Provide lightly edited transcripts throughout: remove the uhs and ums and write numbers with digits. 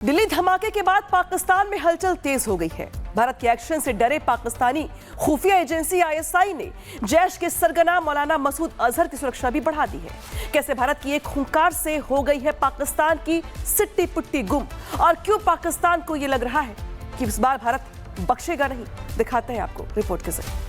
दिल्ली धमाके के बाद पाकिस्तान में हलचल तेज हो गई है। भारत के एक्शन से डरे पाकिस्तानी खुफिया एजेंसी आईएसआई ने जैश के सरगना मौलाना मसूद अजहर की सुरक्षा भी बढ़ा दी है। कैसे भारत की एक हुंकार से हो गई है पाकिस्तान की सिट्टी पुट्टी गुम, और क्यों पाकिस्तान को यह लग रहा है कि इस बार भारत बख्शेगा नहीं, दिखाते हैं आपको रिपोर्ट के जरिए।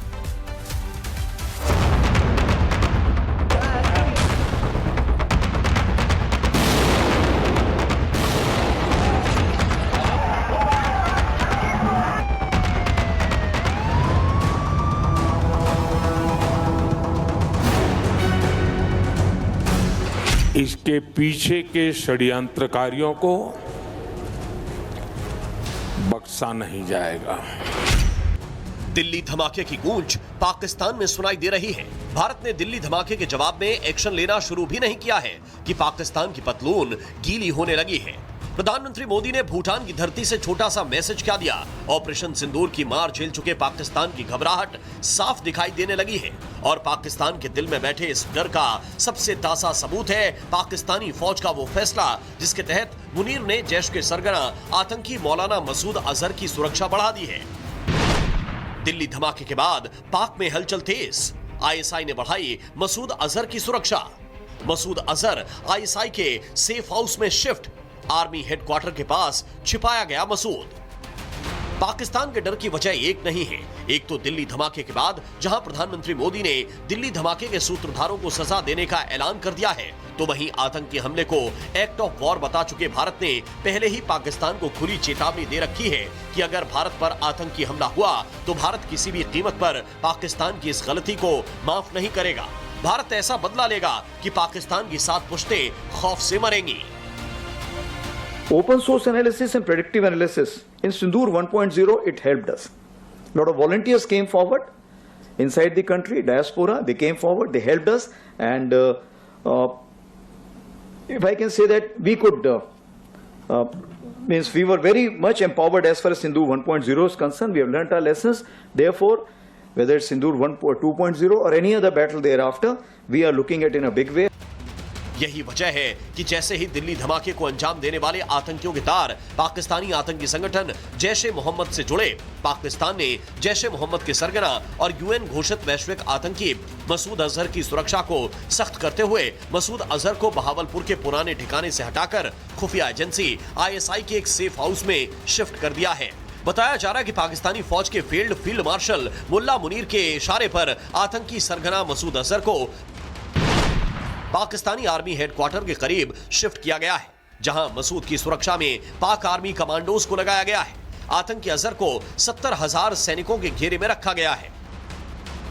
इसके पीछे के षड्यंत्रकारियों को बख्शा नहीं जाएगा। दिल्ली धमाके की गूंज पाकिस्तान में सुनाई दे रही है। भारत ने दिल्ली धमाके के जवाब में एक्शन लेना शुरू भी नहीं किया है कि पाकिस्तान की पतलून गीली होने लगी है। प्रधानमंत्री मोदी ने भूटान की धरती से छोटा सा मैसेज क्या दिया? ऑपरेशन सिंदूर की मार झेल चुके पाकिस्तान की घबराहट साफ दिखाई देने लगी है, और पाकिस्तान के दिल में बैठे इस डर का सबसे ताजा सबूत है पाकिस्तानी फौज का वो फैसला जिसके तहत मुनीर ने जैश के सरगना आतंकी मौलाना मसूद अजहर की सुरक्षा बढ़ा दी है। दिल्ली धमाके के बाद पाक में हलचल तेज। आईएसआई ने बढ़ाई मसूद अजहर की सुरक्षा। मसूद अजहर आईएसआई के सेफ हाउस में शिफ्ट। आर्मी हेडक्वार्टर के पास छिपाया गया मसूद। पाकिस्तान के डर की वजह एक नहीं है। एक तो दिल्ली धमाके के बाद जहां प्रधानमंत्री मोदी ने दिल्ली धमाके के सूत्रधारों को सजा देने का ऐलान कर दिया है, तो वहीं आतंकी हमले को एक्ट ऑफ वॉर बता चुके भारत ने पहले ही पाकिस्तान को खुली चेतावनी दे रखी है कि अगर भारत पर आतंकी हमला हुआ तो भारत किसी भी कीमत पर पाकिस्तान की इस गलती को माफ नहीं करेगा। भारत ऐसा बदला लेगा कि पाकिस्तान की 7 पुश्तें खौफ से मरेंगी। Open source analysis and predictive analysis in Sindoor 1.0, it helped us. A lot of volunteers came forward inside the country, diaspora, they came forward, they helped us, and if I can say that we could, means we were very much empowered as far as Sindoor 1.0 is concerned. We have learnt our lessons. Therefore, whether it's Sindoor 2.0 or any other battle thereafter, we are looking at in a big way. यही वजह है कि जैसे ही दिल्ली धमाके को अंजाम देने वाले आतंकियों के तार पाकिस्तानी आतंकी संगठन जैश-ए मोहम्मद से जुड़े, पाकिस्तान ने जैश-ए मोहम्मद के सरगना और यूएन घोषित वैश्विक आतंकी मसूद अजहर की सुरक्षा को सख्त करते हुए मसूद अजहर को बहावलपुर के पुराने ठिकाने से हटाकर खुफिया एजेंसी आईएसआई के एक सेफ हाउस में शिफ्ट कर दिया है। बताया जा रहा है कि पाकिस्तानी फौज के फील्ड मार्शल मुल्ला मुनीर के इशारे पर आतंकी सरगना मसूद अजहर को पाकिस्तानी आर्मी हेडक्वार्टर के करीब शिफ्ट किया गया है, जहां मसूद की सुरक्षा में पाक आर्मी कमांडोज को लगाया गया है। आतंकी अजहर को 70,000 सैनिकों के घेरे में रखा गया है।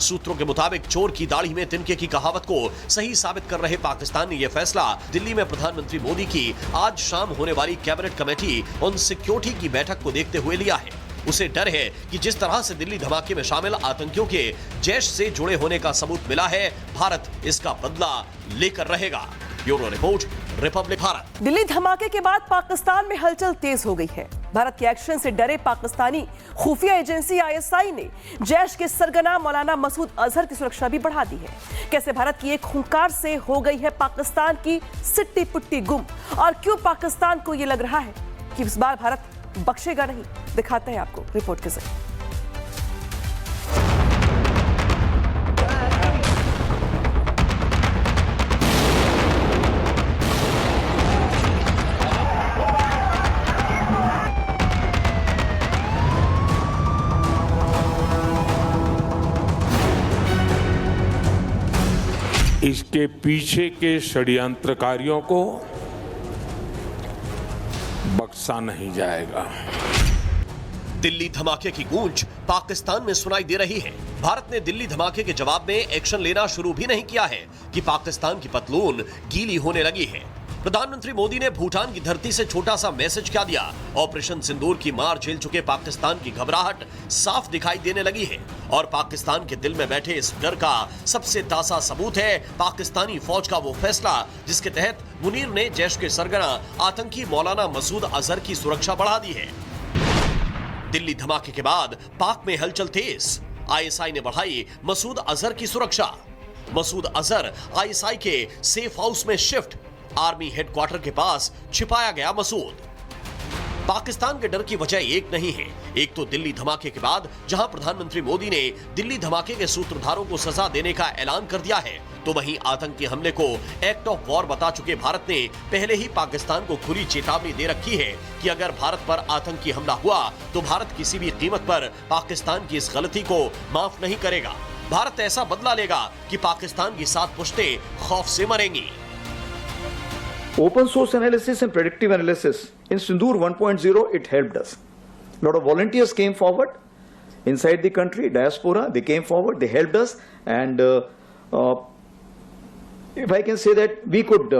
सूत्रों के मुताबिक चोर की दाढ़ी में तिनके की कहावत को सही साबित कर रहे पाकिस्तान ने यह फैसला दिल्ली में प्रधानमंत्री मोदी की आज शाम होने वाली कैबिनेट कमेटी ऑन सिक्योरिटी की बैठक को देखते हुए लिया है। उसे डर है कि जिस तरह से दिल्ली धमाके में शामिल आतंकियों के जैश से जुड़े होने का सबूत मिला है, भारत इसका बदला लेकर रहेगा। Bureau report, Republic Bharat. Delhi धमाके के बाद पाकिस्तान में हलचल तेज हो गई है। भारत के एक्शन से डरे पाकिस्तानी खुफिया एजेंसी आईएसआई ने जैश के सरगना मौलाना मसूद अजहर की सुरक्षा भी बढ़ा दी है। कैसे भारत की एक हुंकार से हो गई है पाकिस्तान की सिट्टी पुट्टी गुम, और क्यों पाकिस्तान को यह लग रहा है कि इस बार भारत बख्शेगा नहीं, दिखाते हैं आपको रिपोर्ट के जरिए। इसके पीछे के षड्यंत्रकारियों को बख्शा नहीं जाएगा। दिल्ली धमाके की गूंज पाकिस्तान में सुनाई दे रही है। भारत ने दिल्ली धमाके के जवाब में एक्शन लेना शुरू भी नहीं किया है कि पाकिस्तान की पतलून गीली होने लगी है। प्रधानमंत्री मोदी ने भूटान की धरती से छोटा सा मैसेज क्या दिया? ऑपरेशन सिंदूर की मार झेल चुके पाकिस्तान की घबराहट साफ दिखाई देने लगी है, और पाकिस्तान के दिल में बैठे इस डर का सबसे ताजा सबूत है पाकिस्तानी फौज का वो फैसला जिसके तहत मुनीर ने जैश के सरगना आतंकी मौलाना मसूद अजहर की सुरक्षा बढ़ा दी है। दिल्ली धमाके के बाद पाक में हलचल तेज। आईएसआई ने बढ़ाई मसूद अजहर की सुरक्षा। मसूद अजहर आईएसआई के सेफ हाउस में शिफ्ट। आर्मी हेडक्वार्टर के पास छिपाया गया मसूद। पाकिस्तान के डर की वजह एक नहीं है। एक तो दिल्ली धमाके के बाद जहां प्रधानमंत्री मोदी ने दिल्ली धमाके के सूत्रधारों को सजा देने का ऐलान कर दिया है, तो वहीं आतंकी हमले को एक्ट ऑफ वॉर बता चुके भारत ने पहले ही पाकिस्तान को खुली चेतावनी दे रखी है कि अगर भारत पर आतंकी हमला हुआ तो भारत किसी भी कीमत पर पाकिस्तान की इस गलती को माफ नहीं करेगा। भारत ऐसा बदला लेगा कि पाकिस्तान की 7 पुश्तें खौफ से मरेंगी। Open source analysis and predictive analysis in Sindoor 1.0, it helped us. A lot of volunteers came forward inside the country, diaspora, they came forward, they helped us, and if I can say that we could,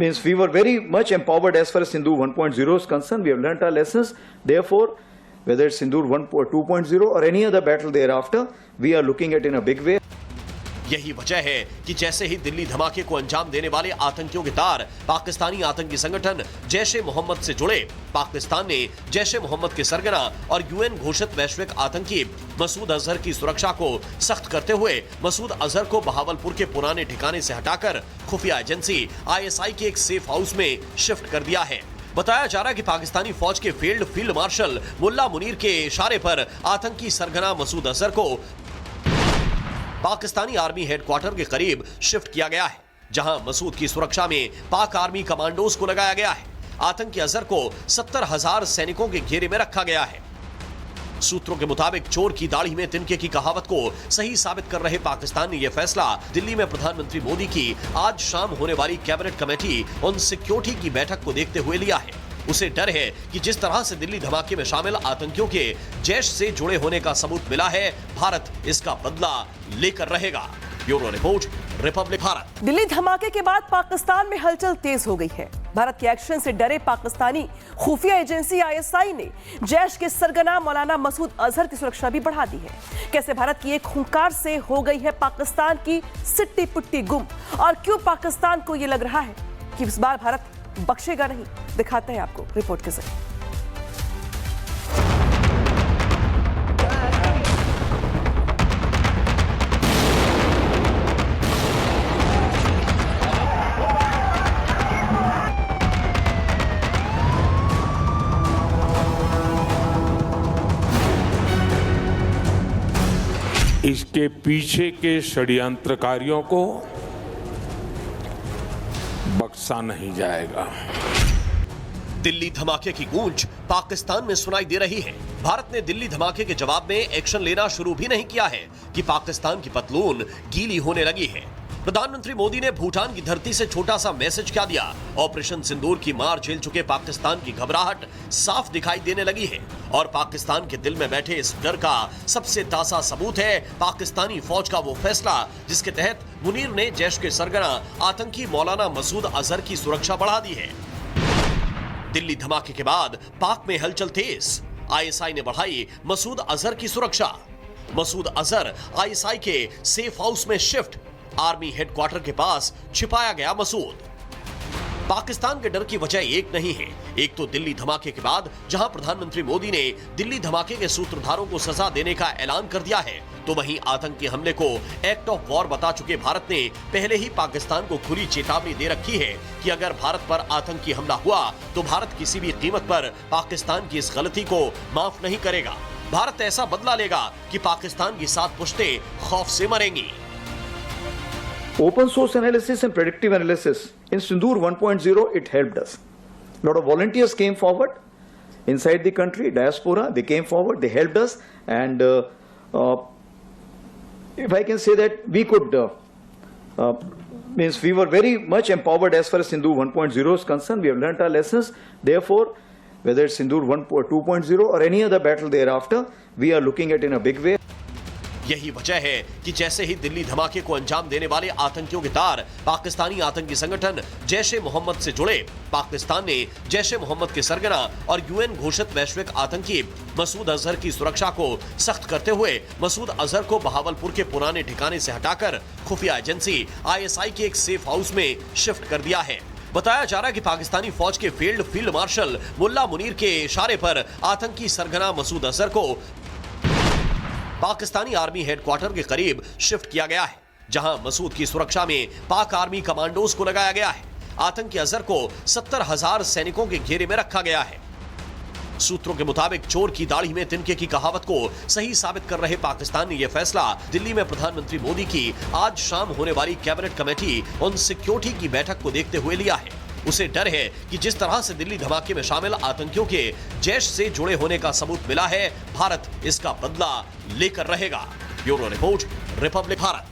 means we were very much empowered as far as Sindoor 1.0 is concerned. We have learnt our lessons. Therefore, whether it's Sindoor 2.0 or any other battle thereafter, we are looking at in a big way. यही वजह है कि जैसे ही दिल्ली धमाके को अंजाम देने वाले आतंकियों के तार पाकिस्तानी आतंकी संगठन जैश ए मोहम्मद से जुड़े, पाकिस्तान ने जैश ए मोहम्मद के सरगना और यूएन घोषित वैश्विक आतंकी मसूद अजहर की सुरक्षा को सख्त करते हुए मसूद अजहर को बहावलपुर के पुराने ठिकाने से हटाकर खुफिया एजेंसी ISI के एक सेफ हाउस में शिफ्ट कर दिया है। बताया जा रहा है कि पाकिस्तानी फौज के फील्ड मार्शल मुल्ला मुनीर के इशारे पर आतंकी सरगना मसूद अजहर को पाकिस्तानी आर्मी हेडक्वार्टर के करीब शिफ्ट किया गया है, जहां मसूद की सुरक्षा में पाक आर्मी कमांडोज को लगाया गया है। आतंकी अजहर को 70,000 सैनिकों के घेरे में रखा गया है। सूत्रों के मुताबिक चोर की दाढ़ी में तिनके की कहावत को सही साबित कर रहे पाकिस्तान ने यह फैसला दिल्ली में प्रधानमंत्री मोदी की आज शाम होने वाली कैबिनेट कमेटी ऑन सिक्योरिटी की बैठक को देखते हुए लिया है। उसे डर है कि जिस तरह से दिल्ली धमाके में शामिल आतंकियों के जैश से जुड़े होने का सबूत मिला है, भारत इसका बदला लेकर रहेगा। Bureau report, Republic Bharat. Delhi धमाके के बाद पाकिस्तान में हलचल तेज हो गई है। भारत के एक्शन से डरे पाकिस्तानी खुफिया एजेंसी ISI ने जैश के सरगना मौलाना मसूद अजहर की सुरक्षा भी बढ़ा दी है। कैसे भारत की एक हुंकार से हो गई है पाकिस्तान की सिट्टी पुट्टी गुम, और क्यों पाकिस्तान को यह लग रहा है कि इस बार भारत बख्शेगा नहीं, दिखाते हैं आपको रिपोर्ट के जरिए। इसके पीछे के षड्यंत्रकारियों को बख्शा नहीं जाएगा। दिल्ली धमाके की गूंज पाकिस्तान में सुनाई दे रही है। भारत ने दिल्ली धमाके के जवाब में एक्शन लेना शुरू भी नहीं किया है कि पाकिस्तान की पतलून गीली होने लगी है। प्रधानमंत्री मोदी ने भूटान की धरती से छोटा सा मैसेज क्या दिया? ऑपरेशन सिंदूर की मार झेल चुके पाकिस्तान की घबराहट साफ दिखाई देने लगी है, और पाकिस्तान के दिल में बैठे इस डर का सबसे ताजा सबूत है पाकिस्तानी फौज का वो फैसला जिसके तहत मुनीर ने जैश के सरगना आतंकी मौलाना मसूद अजहर की सुरक्षा बढ़ा दी है। दिल्ली धमाके के बाद पाक में हलचल तेज, ISI ने बढ़ाई मसूद अजहर की सुरक्षा। मसूद अजहर ISI के सेफ हाउस में शिफ्ट, आर्मी हेडक्वार्टर के पास छिपाया गया मसूद। पाकिस्तान के डर की वजह एक नहीं है। एक तो दिल्ली धमाके के बाद जहां प्रधानमंत्री मोदी ने दिल्ली धमाके के सूत्रधारों को सजा देने का ऐलान कर दिया है, तो वहीं आतंकी हमले को एक्ट ऑफ वॉर बता चुके भारत ने पहले ही पाकिस्तान को खुली चेतावनी दे रखी है कि अगर भारत पर आतंकी हमला हुआ तो भारत किसी भी कीमत पर पाकिस्तान की इस गलती को माफ नहीं करेगा। भारत ऐसा बदला लेगा कि पाकिस्तान की 7 पुश्तें खौफ से मरेंगी। Open source analysis and predictive analysis in Sindoor 1.0, it helped us. A lot of volunteers came forward inside the country, diaspora, they came forward, they helped us, and if I can say that we could, means we were very much empowered as far as Sindoor 1.0 is concerned. We have learnt our lessons. Therefore, whether it's Sindoor 2.0 or any other battle thereafter, we are looking at in a big way. यही वजह है कि जैसे ही दिल्ली धमाके को अंजाम देने वाले आतंकियों के तार पाकिस्तानी आतंकी संगठन जैश ए मोहम्मद से जुड़े, पाकिस्तान ने जैश ए मोहम्मद के सरगना और यूएन घोषित वैश्विक आतंकी मसूद अजहर की सुरक्षा को सख्त करते हुए मसूद अजहर को बहावलपुर के पुराने ठिकाने से हटाकर खुफिया एजेंसी ISI के एक सेफ हाउस में शिफ्ट कर दिया है। बताया जा रहा है कि पाकिस्तानी फौज के फील्ड मार्शल मुल्ला मुनीर के इशारे पर आतंकी सरगना मसूद अजहर को पाकिस्तानी आर्मी हेडक्वार्टर के करीब शिफ्ट किया गया है, जहां मसूद की सुरक्षा में पाक आर्मी कमांडोज को लगाया गया है। आतंकी अजहर को 70,000 सैनिकों के घेरे में रखा गया है। सूत्रों के मुताबिक चोर की दाढ़ी में तिनके की कहावत को सही साबित कर रहे पाकिस्तान ने यह फैसला दिल्ली में प्रधानमंत्री मोदी की आज शाम होने वाली कैबिनेट कमेटी ऑन सिक्योरिटी की बैठक को देखते हुए लिया है। उसे डर है कि जिस तरह से दिल्ली धमाके में शामिल आतंकियों के जैश से जुड़े होने का सबूत मिला है, भारत इसका बदला लेकर रहेगा। Bureau report, Republic Bharat.